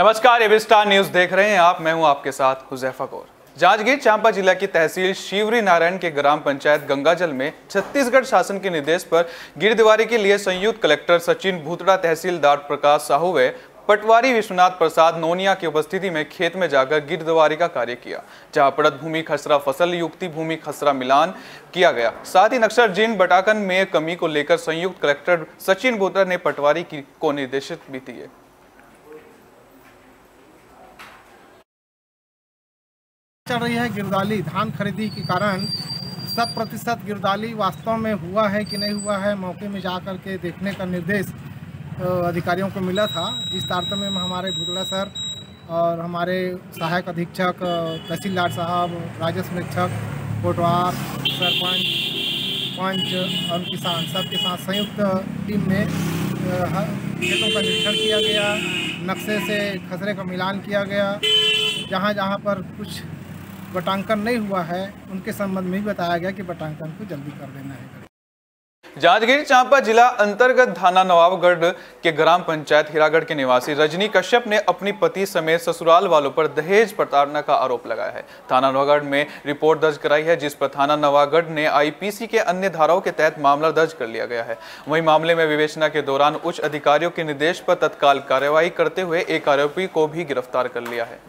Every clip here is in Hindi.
नमस्कार, एबी स्टार न्यूज देख रहे हैं आप। मैं हूं आपके साथ हुजैफा गौर। जांजगीर चांपा जिला की तहसील शिवरी नारायण के ग्राम पंचायत गंगाजल में छत्तीसगढ़ शासन के निर्देश पर गिरदीवारी के लिए संयुक्त कलेक्टर सचिन भूतड़ा, तहसीलदार प्रकाश साहू व पटवारी विश्वनाथ प्रसाद नोनिया की उपस्थिति में खेत में जाकर गिरदीवारी का कार्य किया, जहां पड़त भूमि खसरा फसल युक्ति भूमि खसरा मिलान किया गया। साथ ही नक्शर जीर्ण बटाकन में कमी को लेकर संयुक्त कलेक्टर सचिन भूतड़ा ने पटवारी को निर्देशित भी दिए। चल रही है गिरदाली धान खरीदी के कारण 100% गिरदाली वास्तव में हुआ है कि नहीं हुआ है, मौके में जाकर के देखने का निर्देश अधिकारियों को मिला था। जिस तारतम्य में हमारे भूतड़ा सर और हमारे सहायक अधीक्षक तहसीलदार साहब, राजस्व निरीक्षक, कोटवार, सरपंच, पंच और किसान सबके साथ संयुक्त टीम में खेतों का निरीक्षण किया गया, नक्शे से खसरे का मिलान किया गया। जहाँ जहाँ पर कुछ बटांकन नहीं हुआ है उनके संबंध में भी बताया गया कि बटांकन को जल्दी कर देना है। जांजगीर चांपा जिला अंतर्गत थाना नवाबगढ़ के ग्राम पंचायत हीरागढ़ के निवासी रजनी कश्यप ने अपनी पति समेत ससुराल वालों पर दहेज प्रताड़ना का आरोप लगाया है। थाना नवाबगढ़ में रिपोर्ट दर्ज कराई है, जिस पर थाना नवाबगढ़ ने आईपीसी के अन्य धाराओं के तहत मामला दर्ज कर लिया गया है। वहीं मामले में विवेचना के दौरान उच्च अधिकारियों के निर्देश पर तत्काल कार्रवाई करते हुए एक आरोपी को भी गिरफ्तार कर लिया है।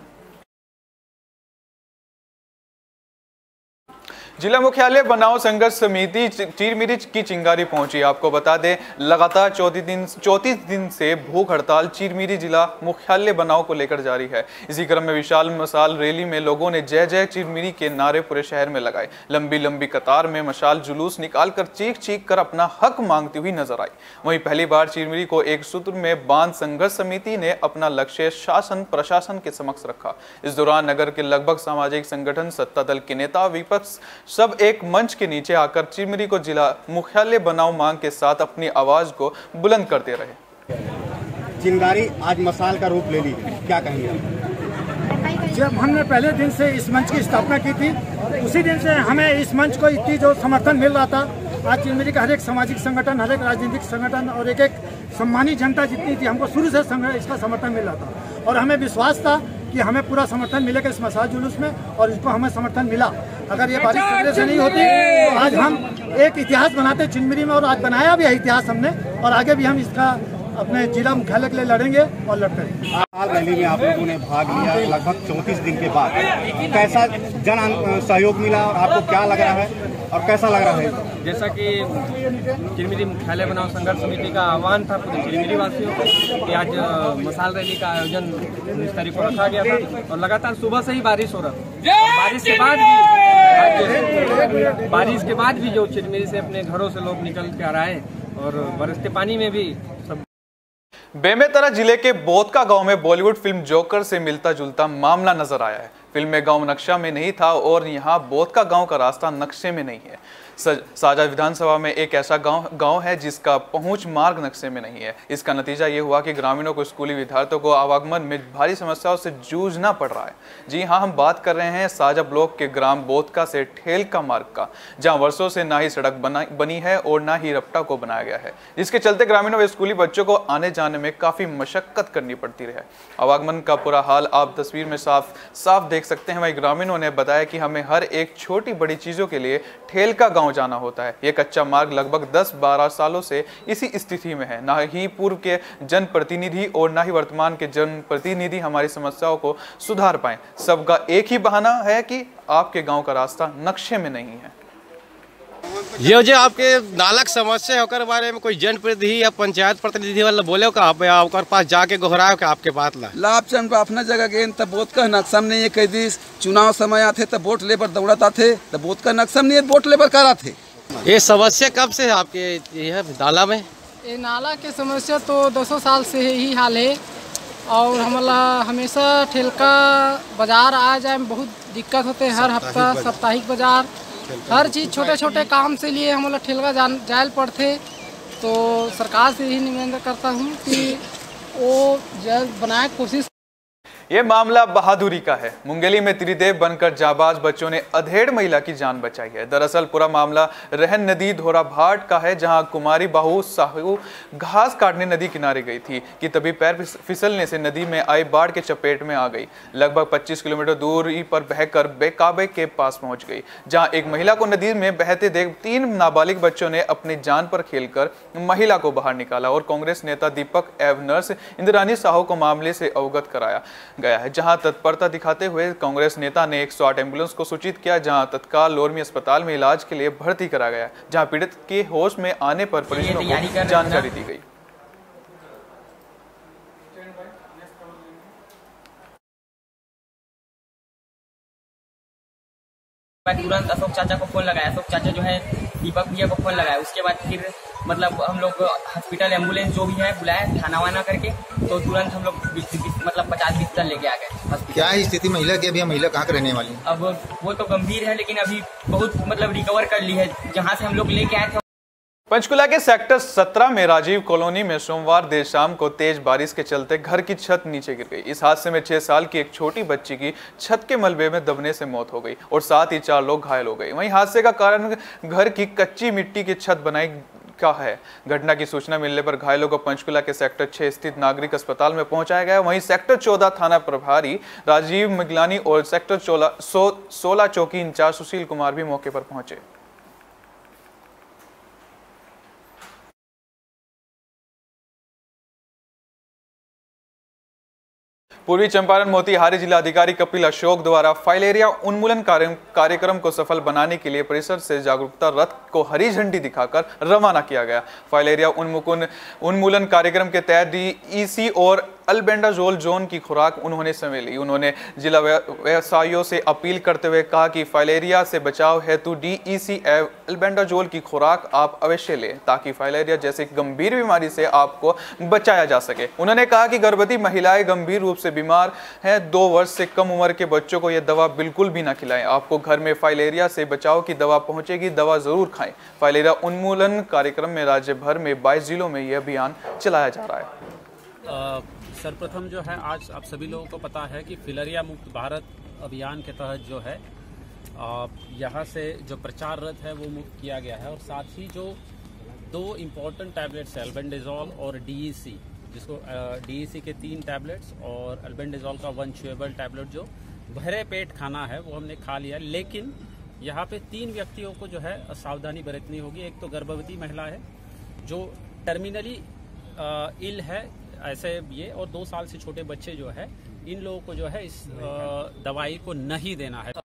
जिला मुख्यालय बनाओ संघर्ष समिति चीरमीरी की चिंगारी पहुंची। आपको बता दें, लगातार 34 दिन से भूख हड़ताल चीरमीरी जिला मुख्यालय बनाओ को लेकर जारी है। इसी क्रम में विशाल मशाल रैली में लोगों ने जय जय चीरमीरी के नारे पूरे शहर में लगाए। लंबी लंबी कतार में मशाल जुलूस निकालकर चीख कर अपना हक मांगती हुई नजर आई। वहीं पहली बार चीरमीरी को एक सूत्र में बांध संघर्ष समिति ने अपना लक्ष्य शासन प्रशासन के समक्ष रखा। इस दौरान नगर के लगभग सामाजिक संगठन, सत्ता दल के नेता, विपक्ष सब एक मंच के नीचे आकर चीरमीरी को जिला मुख्यालय बनाओ मांग के साथ अपनी आवाज को बुलंद करते रहे। चिंगारी आज मसाल का रूप ले ली, क्या कहेंगे? जब हमने पहले दिन से इस मंच की स्थापना की थी, उसी दिन से हमें इस मंच को इतनी जो समर्थन मिल रहा था। आज चीरमीरी का हर एक सामाजिक संगठन, हर एक राजनीतिक संगठन और एक सम्मानी जनता जितनी थी, हमको शुरू से इसका समर्थन मिल रहा था और हमें विश्वास था कि हमें पूरा समर्थन मिलेगा इस मसाल जुलूस में, और इसको हमें समर्थन मिला। अगर ये बारिश पहले से नहीं होती तो आज हम एक इतिहास बनाते चीरमीरी में, और आज बनाया भी है इतिहास हमने, और आगे भी हम इसका अपने जिला मुख्यालय के लिए लड़ेंगे और लड़ते रहेंगे। रैली में आप लोगों ने भाग लिया लगभग 34 दिन के बाद, कैसा जन सहयोग मिला और आपको क्या लग रहा है और कैसा लग रहा है? जैसा कि चीरमीरी मुख्यालय बनाओ संघर्ष समिति का आह्वान था पूरे चीरमीरी वासियों को कि आज मसाल रैली का आयोजन 19 तारीख को रखा गया था, और लगातार सुबह से ही बारिश हो रहा था। बारिश के बाद भी जो चीरमीरी से अपने घरों से लोग निकल के आ रहे हैं, और बरसते पानी में भी सब। बेमेतरा जिले के बोदका गांव में बॉलीवुड फिल्म जोकर से मिलता जुलता मामला नजर आया है। फिल्म में गांव नक्शा में नहीं था और यहां बोदका गांव का रास्ता नक्शे में नहीं है। साजा विधानसभा में एक ऐसा गांव है जिसका पहुंच मार्ग नक्शे में नहीं है। इसका नतीजा ये हुआ कि ग्रामीणों को, स्कूली विद्यार्थियों को आवागमन में भारी समस्याओं से जूझना पड़ रहा है। जी हां, हम बात कर रहे हैं साजा ब्लॉक के ग्राम बोदका से ठेलका मार्ग का, जहां वर्षों से ना ही सड़क बनी है और ना ही रपटा को बनाया गया है, जिसके चलते ग्रामीणों व स्कूली बच्चों को आने जाने में काफी मशक्कत करनी पड़ती है। आवागमन का पूरा हाल आप तस्वीर में साफ देख सकते हैं। वहीं ग्रामीणों ने बताया कि हमें हर एक छोटी बड़ी चीजों के लिए ठेलका गांव जाना होता है। यह कच्चा मार्ग लगभग 10-12 सालों से इसी स्थिति में है। ना ही पूर्व के जनप्रतिनिधि और ना ही वर्तमान के जनप्रतिनिधि हमारी समस्याओं को सुधार पाए। सबका एक ही बहाना है कि आपके गांव का रास्ता नक्शे में नहीं है। ये जो आपके नालक समस्या है ओकर बारे में कोई जनप्रतिनिधि या पंचायत प्रतिनिधि वाला बोले का आप ओकर पास जाके गोहराओ के आपके बात ला लाभ चंद अपना जगह गए तब बोत का नक्शम नहीं है। कई दिन चुनाव समय आते तब वोट लेबर दौड़ता थे, तब बोत का नक्शम नहीं है, वोट लेबर करा थे। ये समस्या कब से है आपके यह नाला में? ये नाला के समस्या तो 200 साल से ही हाल है, और हमारा हमेशा ठेलका बाजार आ जाए में बहुत दिक्कत होते है। हर हफ्ता साप्ताहिक बाजार, हर चीज़ छोटे छोटे काम से लिए हमारा ठेलका जायल पड़ते। तो सरकार से यही निवेदन करता हूँ कि वो जल्द बनाए कोशिश। ये मामला बहादुरी का है। मुंगेली में त्रिदेव बनकर जाबाज बच्चों ने अधेड़ महिला की जान बचाई है। दरअसल पूरा मामला रहन नदी धोरा भाट का है, जहां कुमारी बहू साहू घास काटने नदी किनारे गई थी कि तभी पैर फिसलने से नदी में आई बाढ़ के चपेट में आ गई। लगभग 25 किलोमीटर दूरी पर बहकर बेकाबे के पास पहुंच गई, जहां एक महिला को नदी में बहते देख 3 नाबालिग बच्चों ने अपनी जान पर खेलकर महिला को बाहर निकाला और कांग्रेस नेता दीपक एवं नर्स इंद्रानी साहू को मामले से अवगत कराया गया है। जहां तत्परता दिखाते हुए कांग्रेस नेता ने 108 एम्बुलेंस को सूचित किया, जहां तत्काल लोरमी अस्पताल में इलाज के लिए भर्ती करा गया, जहां पीड़ित के होश में आने पर परिजनों को जानकारी दी गई। तुरंत अशोक चाचा को फोन लगाया, अशोक चाचा जो है दीपक भैया को फोन लगाया। उसके बाद फिर मतलब हम लोग हॉस्पिटल एम्बुलेंस जो भी है बुलाया खाना वाना करके, तो तुरंत हम लोग मतलब 50 बिस्तर लेके आ गए। क्या है स्थिति महिला की? अभी महिला कहाँ रहने वाली? अब वो तो गंभीर है, लेकिन अभी बहुत मतलब रिकवर कर ली है जहाँ से हम लोग लेके आए थे। पंचकुला के सेक्टर 17 में राजीव कॉलोनी में सोमवार देर शाम को तेज बारिश के चलते घर की छत नीचे गिर गई। इस हादसे में 6 साल की एक छोटी बच्ची की छत के मलबे में दबने से मौत हो गई और साथ ही 4 लोग घायल हो गए। वहीं हादसे का कारण घर की कच्ची मिट्टी की छत बनाई का है। घटना की सूचना मिलने पर घायलों को पंचकुला के सेक्टर 6 स्थित नागरिक अस्पताल में पहुंचाया गया। वहीं सेक्टर 14 थाना प्रभारी राजीव मिगलानी और सेक्टर 16 चौकी इंचार्ज सुशील कुमार भी मौके पर पहुंचे। पूर्वी चंपारण मोतिहारी जिला अधिकारी कपिल अशोक द्वारा फाइलेरिया उन्मूलन कार्यक्रम को सफल बनाने के लिए परिसर से जागरूकता रथ को हरी झंडी दिखाकर रवाना किया गया। फाइलेरिया उन्मूलन कार्यक्रम के तहत डीईसी और अल्बेंडाजोल जोन की खुराक उन्होंने समय ली। उन्होंने जिला व्यवसायियों से अपील करते हुए कहा कि फाइलेरिया से बचाव हेतु डीईसी अल्बेंडाजोल की खुराक आप अवश्य लें, ताकि फाइलेरिया जैसी गंभीर बीमारी से आपको बचाया जा सके। उन्होंने कहा कि गर्भवती महिलाएं गंभीर रूप से बीमार हैं, 2 वर्ष से कम उम्र के बच्चों को यह दवा बिल्कुल भी ना खिलाएं। आपको घर में फाइलेरिया से बचाव की दवा पहुंचेगी, दवा जरूर खाएं। फाइलेरिया उन्मूलन कार्यक्रम में राज्य भर में 22 जिलों में यह अभियान चलाया जा रहा है। सर्वप्रथम जो है, आज आप सभी लोगों को पता है कि फिलेरिया मुक्त भारत अभियान के तहत जो है यहाँ से जो प्रचार रथ है वो मुक्त किया गया है, और साथ ही जो 2 इम्पोर्टेंट टैबलेट्स है अल्बेंडाजोल और डीईसी, जिसको डीईसी के 3 टैबलेट्स और अल्बेंडाजोल का 1 च्यूएबल टैबलेट जो भरे पेट खाना है वो हमने खा लिया। लेकिन यहाँ पे 3 व्यक्तियों को जो है सावधानी बरतनी होगी। एक तो गर्भवती महिला है जो टर्मिनली इल है ऐसे ये, और 2 साल से छोटे बच्चे जो है, इन लोगों को जो है इस दवाई को नहीं देना है।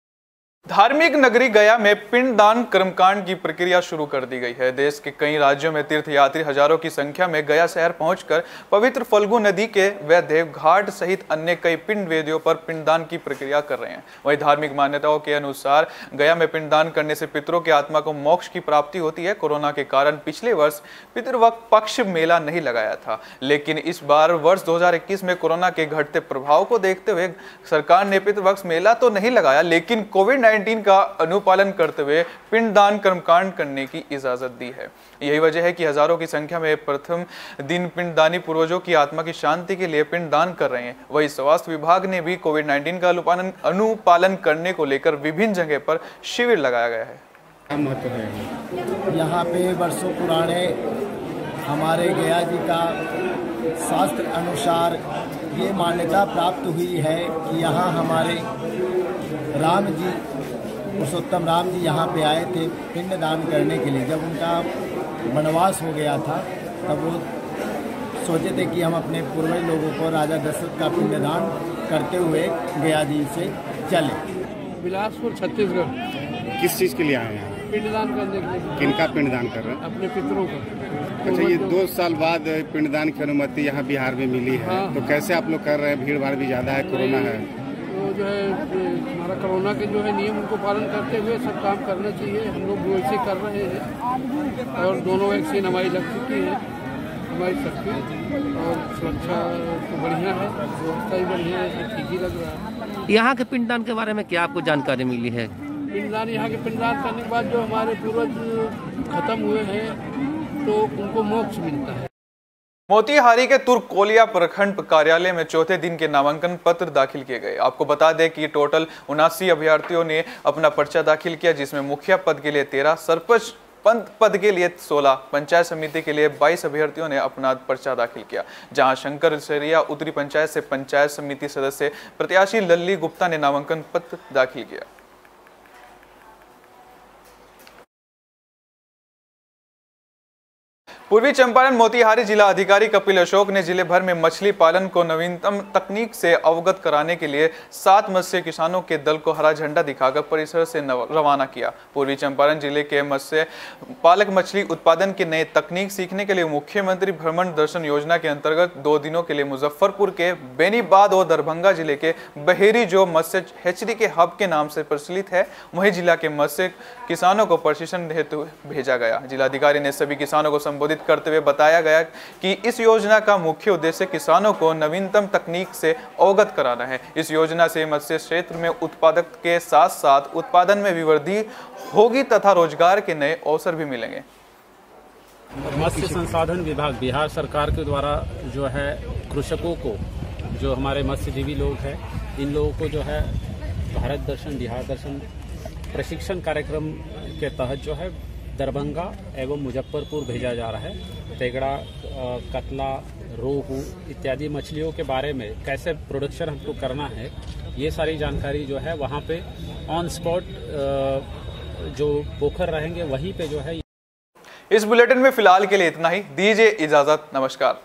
धार्मिक नगरी गया में पिंडदान कर्मकांड की प्रक्रिया शुरू कर दी गई है। देश के कई राज्यों में तीर्थयात्री हजारों की संख्या में गया शहर पहुंचकर पवित्र फल्गु नदी के वैदेव घाट सहित अन्य कई पिंड वेदियों पर पिंडदान की प्रक्रिया कर रहे हैं। वहीं धार्मिक मान्यताओं के अनुसार गया में पिंडदान करने से पितरों की आत्मा को मोक्ष की प्राप्ति होती है। कोरोना के कारण पिछले वर्ष पितृपक्ष मेला नहीं लगाया था, लेकिन इस बार वर्ष 2021 में कोरोना के घटते प्रभाव को देखते हुए सरकार ने पितृपक्ष मेला तो नहीं लगाया, लेकिन कोविड-19 का अनुपालन करते हुए पिंडदान कर्मकांड करने की इजाजत दी है। यही वजह है कि हजारों की संख्या में प्रथम दिन पिंडदानी पूर्वजों की आत्मा की शांति के लिए पिंडदान कर रहे हैं। वहीं स्वास्थ्य विभाग ने भी कोविड-19 का अनुपालन करने को लेकर विभिन्न जगह पर शिविर लगाया गया है। यहाँ पे वर्षों पुराने हमारे गया जी का शास्त्र अनुसार ये मान्यता प्राप्त हुई है कि यहाँ हमारे राम जी, पुरुषोत्तम राम जी यहाँ पे आए थे पिंडदान करने के लिए। जब उनका वनवास हो गया था तब वो सोचे थे कि हम अपने पूर्वज लोगों को राजा दशरथ का पिंडदान करते हुए गया जी से चले। बिलासपुर छत्तीसगढ़। किस चीज़ के लिए आए हैं? पिंडदान करने के लिए। किनका पिंडदान कर रहे हैं? अपने पितरों का। अच्छा, ये 2 साल बाद पिंडदान की अनुमति यहाँ बिहार में मिली है। हाँ। तो कैसे आप लोग कर रहे हैं? भीड़ भाड़ भी ज़्यादा है, कोरोना है। वो जो है हमारा कोरोना के जो है नियम उनको पालन करते हुए सब काम करना चाहिए। हम लोग वैसे कर रहे हैं और दोनों वैक्सीन हमारी लग चुकी है, हमारी सबकी, और सुरक्षा तो बढ़िया है, व्यवस्था भी बढ़िया है, ठीक ही लग रहा है। यहाँ के पिंडदान के बारे में क्या आपको जानकारी मिली है? पिंडदान, यहाँ के पिंडदान करने के बाद जो हमारे पूर्वज खत्म हुए हैं तो उनको मोक्ष मिलता है। मोतिहारी के तुर्कोलिया प्रखंड कार्यालय में चौथे दिन के नामांकन पत्र दाखिल किए गए। आपको बता दें कि टोटल 79 अभ्यर्थियों ने अपना पर्चा दाखिल किया, जिसमें मुखिया पद के लिए 13, सरपंच पद के लिए 16, पंचायत समिति के लिए 22 अभ्यर्थियों ने अपना पर्चा दाखिल किया। जहां शंकर सरिया उत्तरी पंचायत से पंचायत समिति सदस्य प्रत्याशी लल्ली गुप्ता ने नामांकन पत्र दाखिल किया। पूर्वी चंपारण मोतिहारी जिला अधिकारी कपिल अशोक ने जिले भर में मछली पालन को नवीनतम तकनीक से अवगत कराने के लिए 7 मत्स्य किसानों के दल को हरा झंडा दिखाकर परिसर से रवाना किया। पूर्वी चंपारण जिले के मत्स्य पालक मछली उत्पादन की नई तकनीक सीखने के लिए मुख्यमंत्री भ्रमण दर्शन योजना के अंतर्गत 2 दिनों के लिए मुजफ्फरपुर के बेनीबाद और दरभंगा जिले के बहेरी जो मत्स्य हैचरी के हब के नाम से प्रचलित है, वहीं जिला के मत्स्य किसानों को प्रशिक्षण हेतु भेजा गया। जिलाधिकारी ने सभी किसानों को संबोधित करते हुए बताया गया कि इस योजना का मुख्य उद्देश्य किसानों को नवीनतम तकनीक से अवगत कराना है। इस योजना से मत्स्य क्षेत्र में उत्पादक के साथ साथ उत्पादन में भी वृद्धि होगी तथा रोजगार के नए अवसर भी मिलेंगे। मत्स्य संसाधन विभाग बिहार सरकार के द्वारा जो है कृषकों को, जो हमारे मत्स्यजीवी लोग हैं, इन लोगों को जो है भारत दर्शन, बिहार दर्शन प्रशिक्षण कार्यक्रम के तहत जो है दरभंगा एवं मुजफ्फरपुर भेजा जा रहा है। तेगड़ा, कतला, रोहू इत्यादि मछलियों के बारे में कैसे प्रोडक्शन हमको करना है, ये सारी जानकारी जो है वहाँ पे ऑन स्पॉट जो पोखर रहेंगे वहीं पे जो है। इस बुलेटिन में फिलहाल के लिए इतना ही। दीजिए इजाजत। नमस्कार।